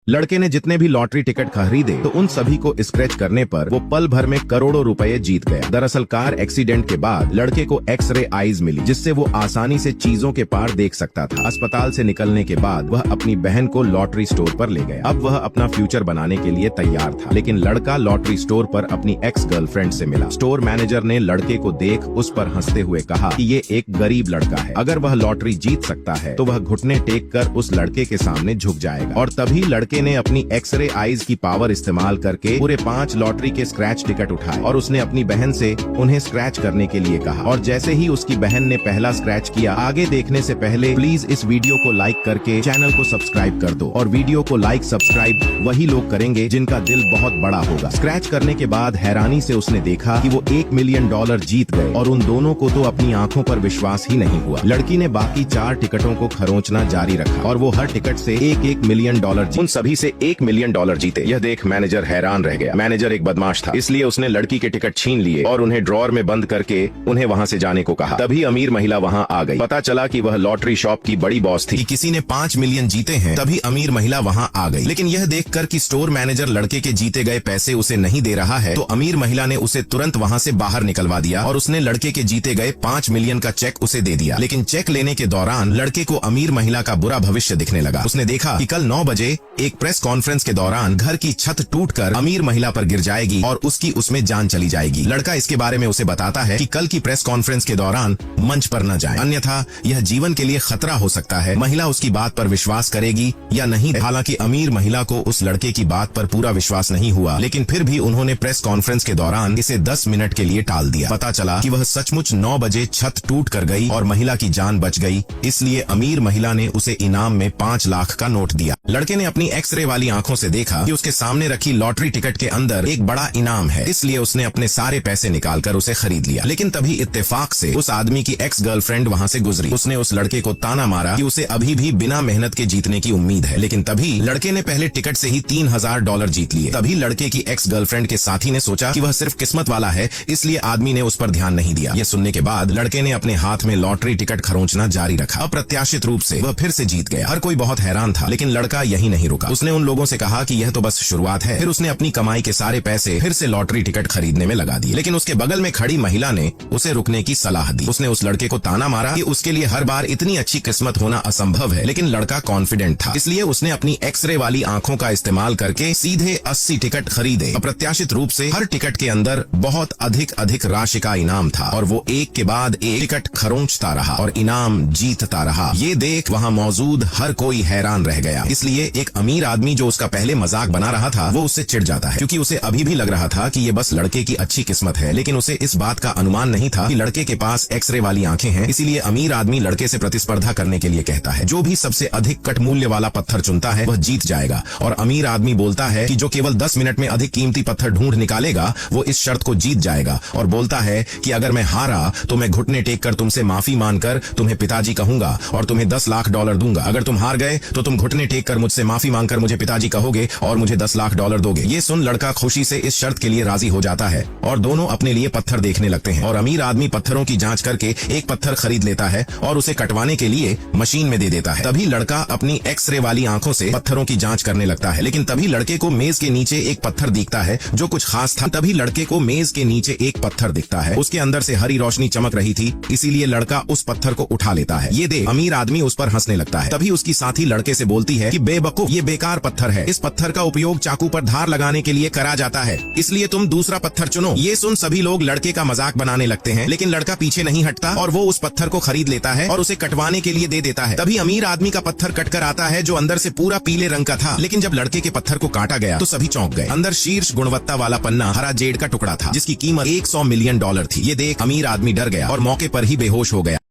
लड़के ने जितने भी लॉटरी टिकट खरीदे तो उन सभी को स्क्रैच करने पर वो पल भर में करोड़ों रुपए जीत गया। दरअसल कार एक्सीडेंट के बाद लड़के को एक्सरे आईज मिली, जिससे वो आसानी से चीजों के पार देख सकता था। अस्पताल से निकलने के बाद वह अपनी बहन को लॉटरी स्टोर पर ले गया। अब वह अपना फ्यूचर बनाने के लिए तैयार था, लेकिन लड़का लॉटरी स्टोर पर अपनी एक्स गर्लफ्रेंड से मिला। स्टोर मैनेजर ने लड़के को देख उस पर हंसते हुए कहा कि ये एक गरीब लड़का है, अगर वह लॉटरी जीत सकता है तो वह घुटने टेक कर उस लड़के के सामने झुक जाएगा। और तभी लड़के ने अपनी एक्सरे आईज की पावर इस्तेमाल करके पूरे 5 लॉटरी के स्क्रैच टिकट उठाए और उसने अपनी बहन से उन्हें स्क्रैच करने के लिए कहा। और जैसे ही उसकी बहन ने पहला स्क्रैच किया, आगे देखने से पहले प्लीज इस वीडियो को लाइक करके चैनल को सब्सक्राइब कर दो। और वीडियो को लाइक सब्सक्राइब वही लोग करेंगे जिनका दिल बहुत बड़ा होगा। स्क्रैच करने के बाद हैरानी से उसने देखा कि वो $1 मिलियन जीत गए और उन दोनों को तो अपनी आंखों पर विश्वास ही नहीं हुआ। लड़की ने बाकी 4 टिकटों को खरोंचना जारी रखा और वो हर टिकट से $1 मिलियन उन सभी से $1 मिलियन जीते। यह देख मैनेजर हैरान रह गया। मैनेजर एक बदमाश था, इसलिए उसने लड़की के टिकट छीन लिए और उन्हें ड्रॉर में बंद करके उन्हें वहां से जाने को कहा। तभी अमीर महिला वहां आ गई। पता चला कि वह लॉटरी शॉप की बड़ी बॉस थी। किसी ने 5 मिलियन जीते हैं। तभी अमीर महिला वहां आ गई, लेकिन यह देखकर कि स्टोर मैनेजर लड़के के जीते गए पैसे उसे नहीं दे रहा है, तो अमीर महिला ने उसे तुरंत वहां से बाहर निकलवा दिया और उसने लड़के के जीते गए 5 मिलियन का चेक उसे दे दिया। लेकिन चेक लेने के दौरान लड़के को अमीर महिला का बुरा भविष्य दिखने लगा। उसने देखा कि कल 9 बजे एक प्रेस कॉन्फ्रेंस के दौरान घर की छत टूटकर अमीर महिला पर गिर जाएगी और उसकी उसमें जान चली जाएगी। लड़का इसके बारे में उसे बताता है कि कल की प्रेस कॉन्फ्रेंस के दौरान मंच पर न जाए, अन्यथा यह जीवन के लिए खतरा हो सकता है। महिला उसकी बात पर विश्वास करेगी या नहीं। हालांकि अमीर महिला को उस लड़के की बात पर पूरा विश्वास नहीं हुआ, लेकिन फिर भी उन्होंने प्रेस कॉन्फ्रेंस के दौरान इसे 10 मिनट के लिए टाल दिया। पता चला कि वह सचमुच 9 बजे छत टूट कर गई और महिला की जान बच गई। इसलिए अमीर महिला ने उसे इनाम में 5 लाख का नोट दिया। लड़के ने अपनी एक्सरे वाली आंखों से देखा कि उसके सामने रखी लॉटरी टिकट के अंदर एक बड़ा इनाम है, इसलिए उसने अपने सारे पैसे निकालकर उसे खरीद लिया। लेकिन तभी इत्तेफाक से उस आदमी की एक्स गर्लफ्रेंड वहां से गुजरी। उसने उस लड़के को ताना मारा कि उसे अभी भी बिना मेहनत के जीतने की उम्मीद है। लेकिन तभी लड़के ने पहले टिकट से ही $3000 जीत लिए। तभी लड़के की एक्स गर्लफ्रेंड के साथी ने सोचा कि वह सिर्फ किस्मत वाला है, इसलिए आदमी ने उस पर ध्यान नहीं दिया। ये सुनने के बाद लड़के ने अपने हाथ में लॉटरी टिकट खरोंचना जारी रखा। अप्रत्याशित रूप से वह फिर से जीत गया। हर कोई बहुत हैरान था, लेकिन लड़का यही नहीं रुका। उसने उन लोगों से कहा कि यह तो बस शुरुआत है। फिर उसने अपनी कमाई के सारे पैसे फिर से लॉटरी टिकट खरीदने में लगा दिए। लेकिन उसके बगल में खड़ी महिला ने उसे रुकने की सलाह दी। उसने उस लड़के को ताना मारा कि उसके लिए हर बार इतनी अच्छी किस्मत होना असंभव है, लेकिन लड़का कॉन्फिडेंट था, इसलिए उसने अपनी एक्सरे वाली आंखों का इस्तेमाल करके सीधे 80 टिकट खरीदे। अप्रत्याशित रूप से हर टिकट के अंदर बहुत अधिक राशि का इनाम था और वो एक के बाद एक टिकट खरोंचता रहा और इनाम जीतता रहा। ये देख वहाँ मौजूद हर कोई हैरान रह गया। इसलिए एक अमीर आदमी जो उसका पहले मजाक बना रहा था, वो उससे चिढ़ जाता है, क्योंकि उसे अभी भी लग रहा था कि ये बस लड़के की अच्छी किस्मत है। लेकिन उसे इस बात का अनुमान नहीं था कि लड़के के पास एक्सरे वाली आंखें हैं। इसीलिए अमीर आदमी लड़के से प्रतिस्पर्धा करने के लिए कहता है, जो भी सबसे अधिक कट मूल्य वाला पत्थर चुनता है वह जीत जाएगा। और अमीर आदमी बोलता है कि जो केवल 10 मिनट में अधिक कीमती पत्थर ढूंढ निकालेगा वो इस शर्त को जीत जाएगा। और बोलता है कि अगर मैं हारा तो मैं घुटने टेक कर तुमसे माफी मांगकर तुम्हें पिताजी कहूंगा और तुम्हें $10 लाख दूंगा। अगर तुम हार गए तो तुम घुटने टेक कर मुझसे माफी मांगकर मुझे पिताजी कहोगे और मुझे $10 लाख दोगे। ये सुन लड़का खुशी से इस शर्त के लिए राजी हो जाता है और दोनों अपने लिए पत्थर देखने लगते हैं। और अमीर आदमी पत्थरों की जांच करके एक पत्थर खरीद लेता है और उसे कटवाने के लिए मशीन में दे देता है। तभी लड़का अपनी एक्सरे वाली आंखों से पत्थरों की जांच करने लगता है। लेकिन तभी लड़के को मेज के नीचे एक पत्थर दिखता है जो कुछ खास था। तभी लड़के को मेज के नीचे एक पत्थर दिखता है, उसके अंदर से हरी रोशनी चमक रही थी, इसीलिए लड़का उस पत्थर को उठा लेता है। ये देख अमीर आदमी उस पर हंसने लगता है। तभी उसकी साथी लड़के से बोलती है कि बेवकूफ, ये बेकार पत्थर है। इस पत्थर का उपयोग चाकू पर धार लगाने के लिए करा जाता है, इसलिए तुम दूसरा पत्थर चुनो। ये सुन सभी लोग लड़के का मजाक बनाने लगते हैं, लेकिन लड़का पीछे नहीं हटता और वो उस पत्थर को खरीद लेता है और उसे कटवाने के लिए दे देता है। तभी अमीर आदमी का पत्थर कटकर आता है जो अंदर से पूरा पीले रंग का था। लेकिन जब लड़के के पत्थर को काटा गया तो सभी चौंक गए। अंदर शीर्ष गुणवत्ता वाला पन्ना हरा जेड का टुकड़ा था, जिसकी कीमत $100 मिलियन थी। ये देख अमीर आदमी डर गया और मौके पर ही बेहोश हो गया।